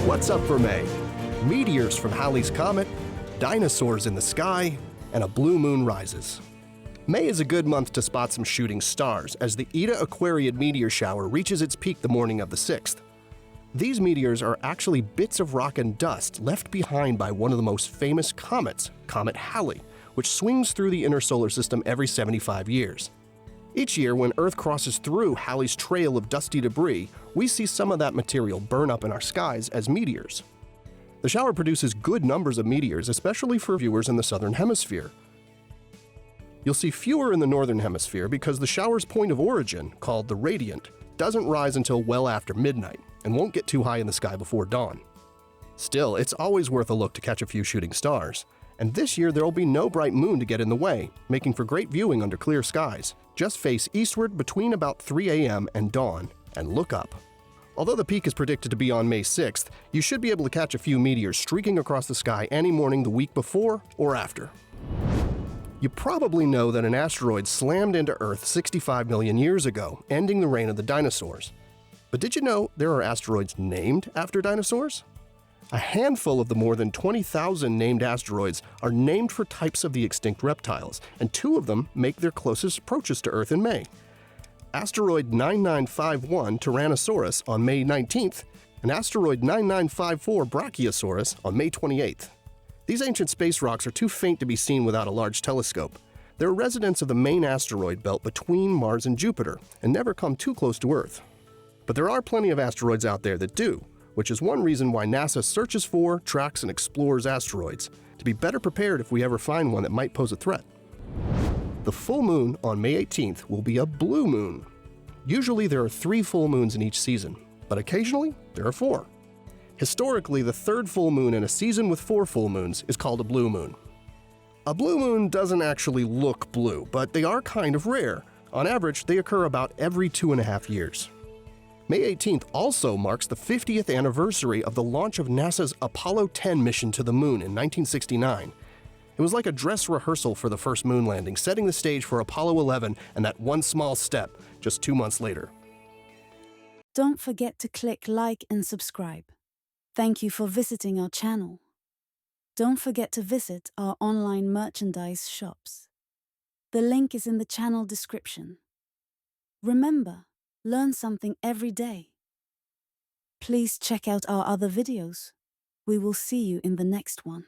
What's up for May? Meteors from Halley's Comet, dinosaurs in the sky, and a blue moon rises. May is a good month to spot some shooting stars as the Eta Aquariid meteor shower reaches its peak the morning of the 6th. These meteors are actually bits of rock and dust left behind by one of the most famous comets, Comet Halley, which swings through the inner solar system every 75 years. Each year, when Earth crosses through Halley's trail of dusty debris, we see some of that material burn up in our skies as meteors. The shower produces good numbers of meteors, especially for viewers in the southern hemisphere. You'll see fewer in the northern hemisphere because the shower's point of origin, called the radiant, doesn't rise until well after midnight and won't get too high in the sky before dawn. Still, it's always worth a look to catch a few shooting stars. And this year there'll be no bright moon to get in the way, making for great viewing under clear skies. Just face eastward between about 3 a.m. and dawn and look up. Although the peak is predicted to be on May 6th, you should be able to catch a few meteors streaking across the sky any morning the week before or after. You probably know that an asteroid slammed into Earth 65 million years ago, ending the reign of the dinosaurs. But did you know there are asteroids named after dinosaurs? A handful of the more than 20,000 named asteroids are named for types of the extinct reptiles, and 2 of them make their closest approaches to Earth in May. Asteroid 9951 Tyrannosaurus on May 19th, and asteroid 9954 Brachiosaurus on May 28th. These ancient space rocks are too faint to be seen without a large telescope. They're residents of the main asteroid belt between Mars and Jupiter, and never come too close to Earth. But there are plenty of asteroids out there that do, which is one reason why NASA searches for, tracks, and explores asteroids, to be better prepared if we ever find one that might pose a threat. The full moon on May 18th will be a blue moon. Usually there are 3 full moons in each season, but occasionally there are 4. Historically, the 3rd full moon in a season with 4 full moons is called a blue moon. A blue moon doesn't actually look blue, but they are kind of rare. On average, they occur about every 2.5 years. May 18th also marks the 50th anniversary of the launch of NASA's Apollo 10 mission to the moon in 1969. It was like a dress rehearsal for the first moon landing, setting the stage for Apollo 11 and that one small step just 2 months later. Don't forget to click like and subscribe. Thank you for visiting our channel. Don't forget to visit our online merchandise shops. The link is in the channel description. Remember, learn something every day. Please check out our other videos. We will see you in the next one.